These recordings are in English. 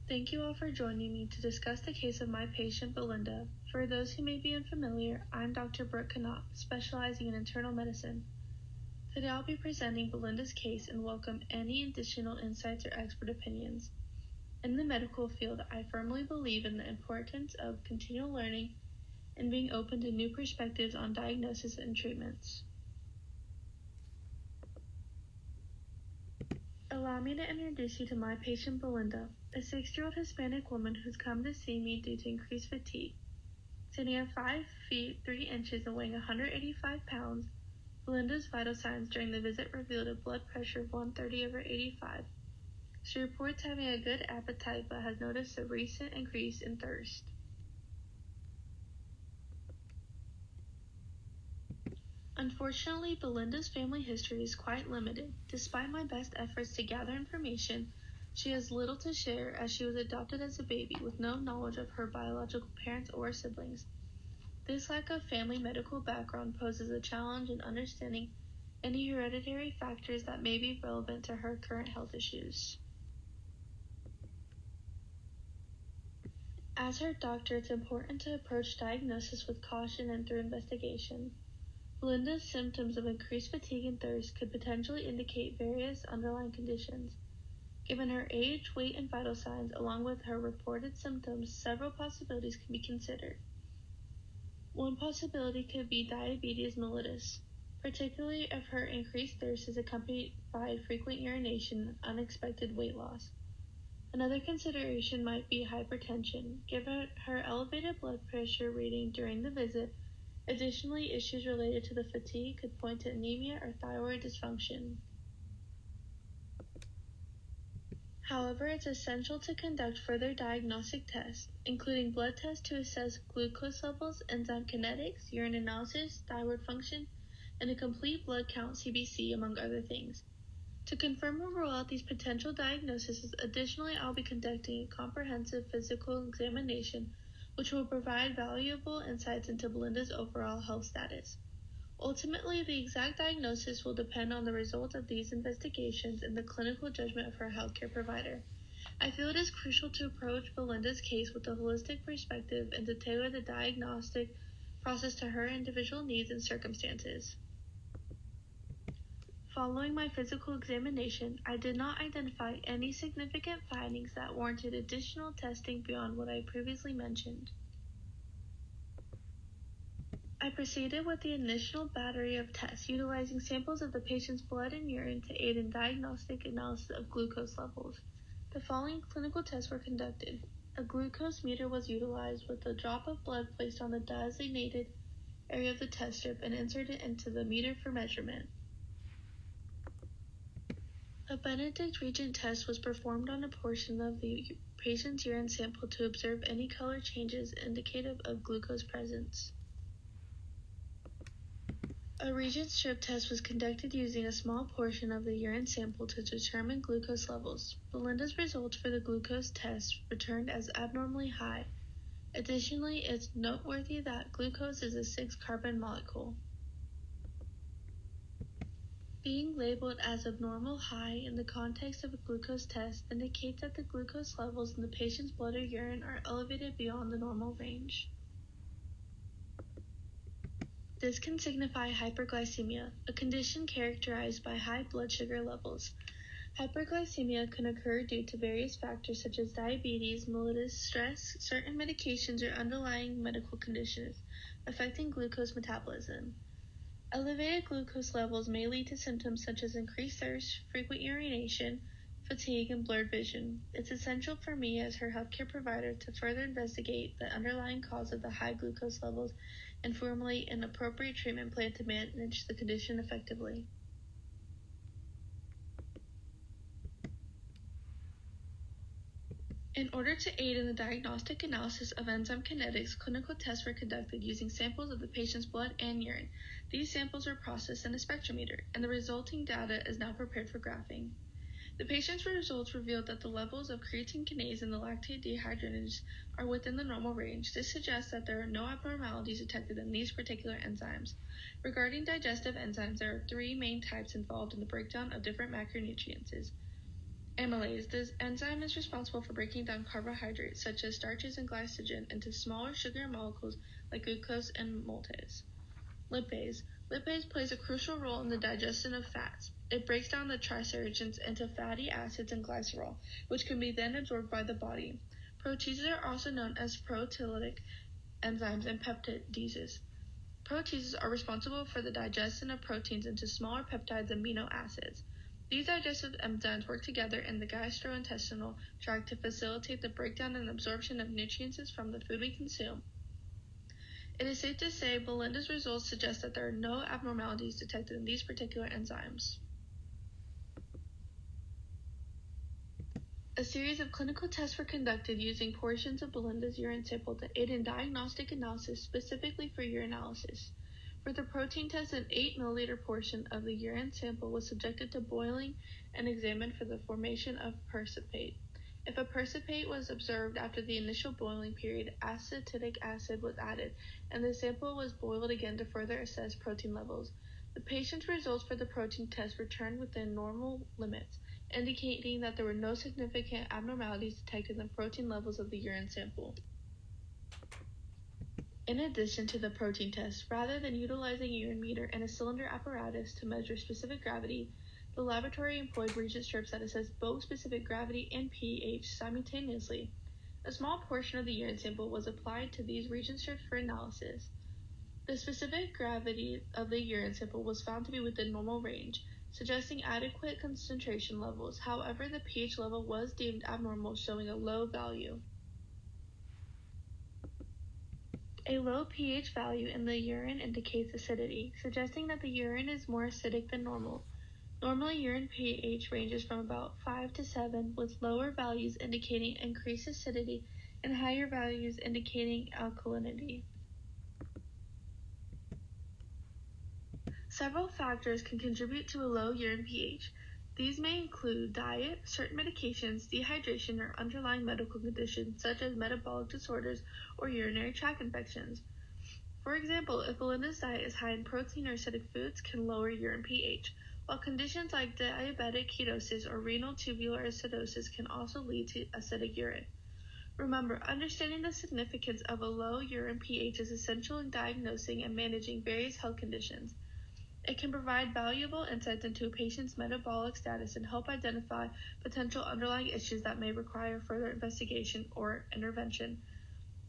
Thank you all for joining me to discuss the case of my patient Belinda. For those who may be unfamiliar, I'm Dr. Knoop, specializing in internal medicine. Today I'll be presenting Belinda's case and welcome any additional insights or expert opinions. In the medical field, I firmly believe in the importance of continual learning and being open to new perspectives on diagnosis and treatments. Allow me to introduce you to my patient Belinda, a 6-year-old Hispanic woman who's come to see me due to increased fatigue. Standing at 5 feet 3 inches and weighing 185 pounds, Belinda's vital signs during the visit revealed a blood pressure of 130/85. She reports having a good appetite but has noticed a recent increase in thirst. Unfortunately, Belinda's family history is quite limited. Despite my best efforts to gather information, she has little to share as she was adopted as a baby with no knowledge of her biological parents or siblings. This lack of family medical background poses a challenge in understanding any hereditary factors that may be relevant to her current health issues. As her doctor, it's important to approach diagnosis with caution and through investigation. Belinda's symptoms of increased fatigue and thirst could potentially indicate various underlying conditions. Given her age, weight, and vital signs, along with her reported symptoms, several possibilities can be considered. One possibility could be diabetes mellitus, particularly if her increased thirst is accompanied by frequent urination and unexpected weight loss. Another consideration might be hypertension, given her elevated blood pressure reading during the visit. Additionally, issues related to the fatigue could point to anemia or thyroid dysfunction. However, it's essential to conduct further diagnostic tests, including blood tests to assess glucose levels, enzyme kinetics, urine analysis, thyroid function, and a complete blood count (CBC), among other things. To confirm or rule out these potential diagnoses, additionally, I'll be conducting a comprehensive physical examination which will provide valuable insights into Belinda's overall health status. Ultimately, the exact diagnosis will depend on the results of these investigations and the clinical judgment of her healthcare provider. I feel it is crucial to approach Belinda's case with a holistic perspective and to tailor the diagnostic process to her individual needs and circumstances. Following my physical examination, I did not identify any significant findings that warranted additional testing beyond what I previously mentioned. I proceeded with the initial battery of tests, utilizing samples of the patient's blood and urine to aid in diagnostic analysis of glucose levels. The following clinical tests were conducted. A glucose meter was utilized with a drop of blood placed on the designated area of the test strip and inserted into the meter for measurement. A Benedict Regent test was performed on a portion of the patient's urine sample to observe any color changes indicative of glucose presence. A Regent strip test was conducted using a small portion of the urine sample to determine glucose levels. Belinda's results for the glucose test returned as abnormally high. Additionally, it's noteworthy that glucose is a 6-carbon molecule. Being labeled as abnormal high in the context of a glucose test indicates that the glucose levels in the patient's blood or urine are elevated beyond the normal range. This can signify hyperglycemia, a condition characterized by high blood sugar levels. Hyperglycemia can occur due to various factors such as diabetes, mellitus, stress, certain medications, or underlying medical conditions affecting glucose metabolism. Elevated glucose levels may lead to symptoms such as increased thirst, frequent urination, fatigue, and blurred vision. It's essential for me as her healthcare provider to further investigate the underlying cause of the high glucose levels and formulate an appropriate treatment plan to manage the condition effectively. In order to aid in the diagnostic analysis of enzyme kinetics, clinical tests were conducted using samples of the patient's blood and urine. These samples were processed in a spectrometer, and the resulting data is now prepared for graphing. The patient's results revealed that the levels of creatine kinase and the lactate dehydrogenase are within the normal range. This suggests that there are no abnormalities detected in these particular enzymes. Regarding digestive enzymes, there are 3 main types involved in the breakdown of different macronutrients. Amylase. This enzyme is responsible for breaking down carbohydrates such as starches and glycogen into smaller sugar molecules like glucose and maltase. Lipase. Lipase plays a crucial role in the digestion of fats. It breaks down the triglycerides into fatty acids and glycerol, which can be then absorbed by the body. Proteases are also known as proteolytic enzymes and peptidases. Proteases are responsible for the digestion of proteins into smaller peptides amino acids. These digestive enzymes work together in the gastrointestinal tract to facilitate the breakdown and absorption of nutrients from the food we consume. It is safe to say Belinda's results suggest that there are no abnormalities detected in these particular enzymes. A series of clinical tests were conducted using portions of Belinda's urine sample to aid in diagnostic analysis specifically for urinalysis. For the protein test, an 8 milliliter portion of the urine sample was subjected to boiling and examined for the formation of precipitate. If a precipitate was observed after the initial boiling period, acetic acid was added, and the sample was boiled again to further assess protein levels. The patient's results for the protein test returned within normal limits, indicating that there were no significant abnormalities detected in the protein levels of the urine sample. In addition to the protein test, rather than utilizing a urine meter and a cylinder apparatus to measure specific gravity, the laboratory employed reagent strips that assess both specific gravity and pH simultaneously. A small portion of the urine sample was applied to these reagent strips for analysis. The specific gravity of the urine sample was found to be within normal range, suggesting adequate concentration levels. However, the pH level was deemed abnormal, showing a low value. A low pH value in the urine indicates acidity, suggesting that the urine is more acidic than normal. Normally, urine pH ranges from about 5 to 7, with lower values indicating increased acidity and higher values indicating alkalinity. Several factors can contribute to a low urine pH. These may include diet, certain medications, dehydration, or underlying medical conditions such as metabolic disorders or urinary tract infections. For example, if Belinda's diet is high in protein or acidic foods, can lower urine pH, while conditions like diabetic ketosis or renal tubular acidosis can also lead to acidic urine. Remember, understanding the significance of a low urine pH is essential in diagnosing and managing various health conditions. It can provide valuable insights into a patient's metabolic status and help identify potential underlying issues that may require further investigation or intervention.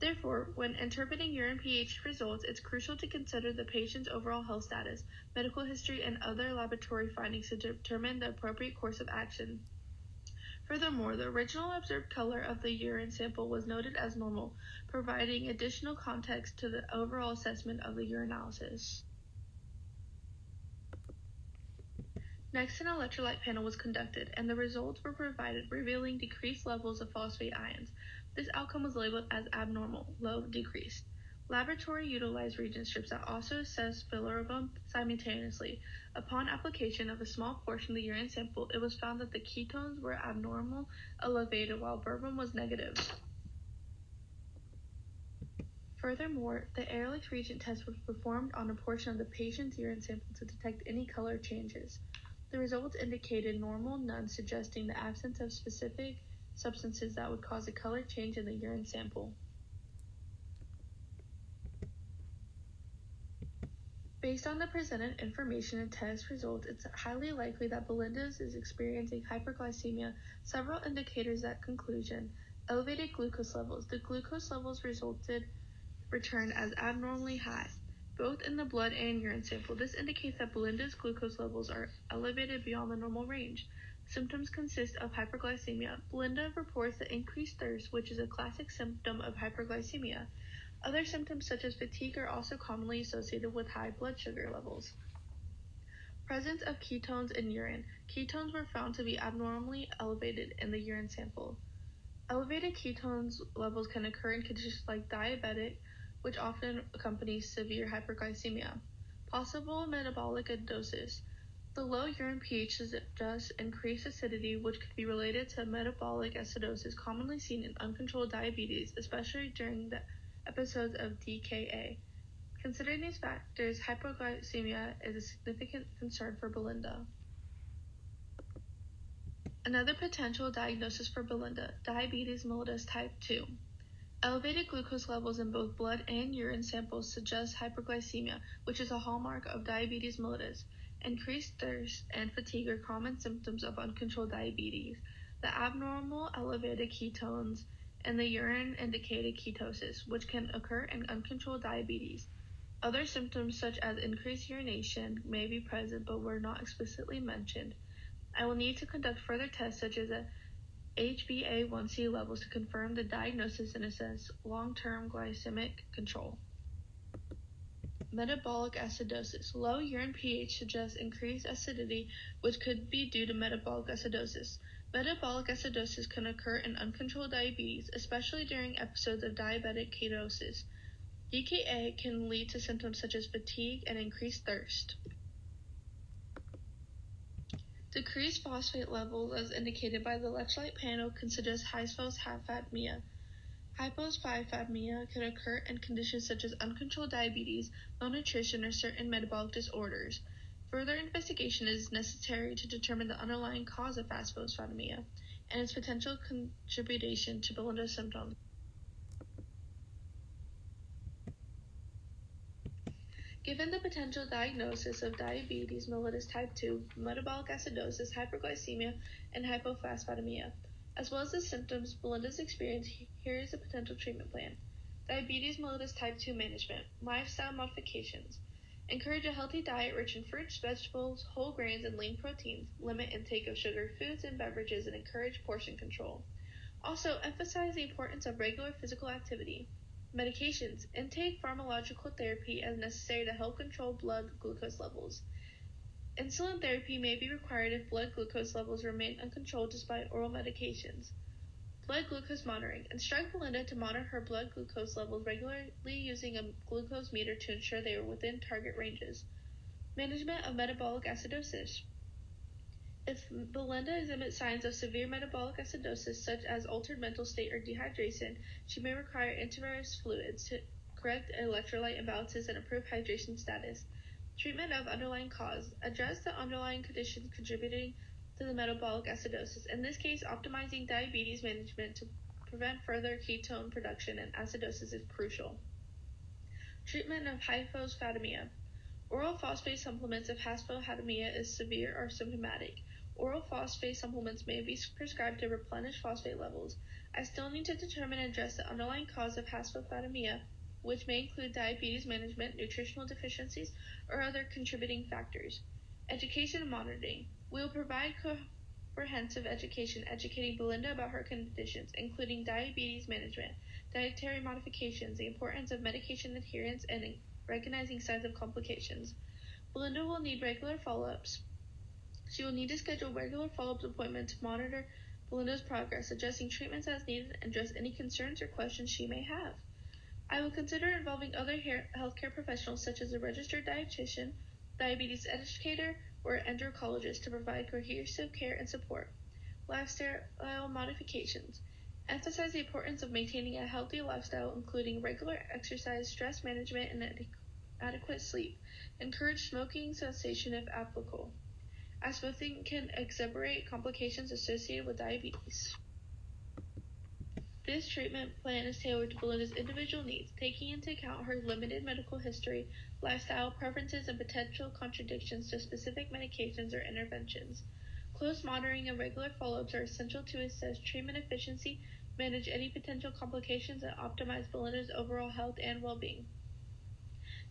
Therefore, when interpreting urine pH results, it's crucial to consider the patient's overall health status, medical history, and other laboratory findings to determine the appropriate course of action. Furthermore, the original observed color of the urine sample was noted as normal, providing additional context to the overall assessment of the urinalysis. Next, an electrolyte panel was conducted, and the results were provided, revealing decreased levels of phosphate ions. This outcome was labeled as abnormal, low, decreased. Laboratory utilized reagent strips that also assessed bilirubin simultaneously. Upon application of a small portion of the urine sample, it was found that the ketones were abnormal, elevated, while bilirubin was negative. Furthermore, the Ehrlich reagent test was performed on a portion of the patient's urine sample to detect any color changes. The results indicated normal, none, suggesting the absence of specific substances that would cause a color change in the urine sample. Based on the presented information and test results, it's highly likely that Belinda's is experiencing hyperglycemia. Several indicators that conclusion: elevated glucose levels. The glucose levels returned as abnormally high, both in the blood and urine sample. This indicates that Belinda's glucose levels are elevated beyond the normal range. Symptoms consist of hyperglycemia. Belinda reports the increased thirst, which is a classic symptom of hyperglycemia. Other symptoms such as fatigue are also commonly associated with high blood sugar levels. Presence of ketones in urine. Ketones were found to be abnormally elevated in the urine sample. Elevated ketones levels can occur in conditions like diabetic, which often accompanies severe hyperglycemia. Possible metabolic acidosis. The low urine pH suggests increased acidity, which could be related to metabolic acidosis commonly seen in uncontrolled diabetes, especially during the episodes of DKA. Considering these factors, hypoglycemia is a significant concern for Belinda. Another potential diagnosis for Belinda, diabetes mellitus type 2. Elevated glucose levels in both blood and urine samples suggest hyperglycemia, which is a hallmark of diabetes mellitus. Increased thirst and fatigue are common symptoms of uncontrolled diabetes. The abnormal elevated ketones in the urine indicated ketosis, which can occur in uncontrolled diabetes. Other symptoms such as increased urination may be present but were not explicitly mentioned. I will need to conduct further tests such as a HbA1c levels to confirm the diagnosis and assess long-term glycemic control. Metabolic acidosis. Low urine pH suggests increased acidity, which could be due to metabolic acidosis. Metabolic acidosis can occur in uncontrolled diabetes, especially during episodes of diabetic ketosis. DKA can lead to symptoms such as fatigue and increased thirst. Decreased phosphate levels, as indicated by the electrolyte panel, can suggest hypophosphatemia. Hypophosphatemia can occur in conditions such as uncontrolled diabetes, malnutrition, or certain metabolic disorders. Further investigation is necessary to determine the underlying cause of hypophosphatemia and its potential contribution to Belinda's symptoms. Given the potential diagnosis of diabetes mellitus type 2, metabolic acidosis, hyperglycemia, and hypophosphatemia, as well as the symptoms Belinda's experienced, here is a potential treatment plan. Diabetes mellitus type 2 management. Lifestyle modifications. Encourage a healthy diet rich in fruits, vegetables, whole grains, and lean proteins. Limit intake of sugar foods and beverages and encourage portion control. Also, emphasize the importance of regular physical activity. Medications. Intake pharmacological therapy as necessary to help control blood glucose levels. Insulin therapy may be required if blood glucose levels remain uncontrolled despite oral medications. Blood glucose monitoring. Instruct Belinda to monitor her blood glucose levels regularly using a glucose meter to ensure they are within target ranges. Management of metabolic acidosis. If Belinda exhibits signs of severe metabolic acidosis, such as altered mental state or dehydration, she may require intravenous fluids to correct electrolyte imbalances and improve hydration status. Treatment of underlying cause. Address the underlying conditions contributing to the metabolic acidosis. In this case, optimizing diabetes management to prevent further ketone production and acidosis is crucial. Treatment of hypophosphatemia. Oral phosphate supplements if hypophosphatemia is severe or symptomatic. Oral phosphate supplements may be prescribed to replenish phosphate levels. I still need to determine and address the underlying cause of hypophosphatemia, which may include diabetes management, nutritional deficiencies, or other contributing factors. Education and monitoring. We will provide comprehensive education educating Belinda about her conditions, including diabetes management, dietary modifications, the importance of medication adherence, and recognizing signs of complications. Belinda will need regular follow-ups. She will need to schedule regular follow-up appointments to monitor Belinda's progress, adjusting treatments as needed, and address any concerns or questions she may have. I will consider involving other healthcare professionals such as a registered dietitian, diabetes educator, or endocrinologist to provide cohesive care and support. Lifestyle modifications. Emphasize the importance of maintaining a healthy lifestyle, including regular exercise, stress management, and adequate sleep. Encourage smoking cessation if applicable, as smoking can exacerbate complications associated with diabetes. This treatment plan is tailored to Belinda's individual needs, taking into account her limited medical history, lifestyle preferences, and potential contradictions to specific medications or interventions. Close monitoring and regular follow-ups are essential to assess treatment efficiency, manage any potential complications, and optimize Belinda's overall health and well-being.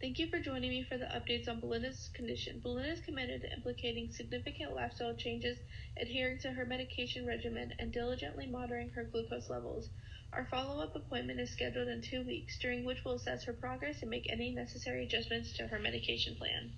Thank you for joining me for the updates on Belinda's condition. Belinda is committed to implementing significant lifestyle changes, adhering to her medication regimen, and diligently monitoring her glucose levels. Our follow-up appointment is scheduled in 2 weeks, during which we'll assess her progress and make any necessary adjustments to her medication plan.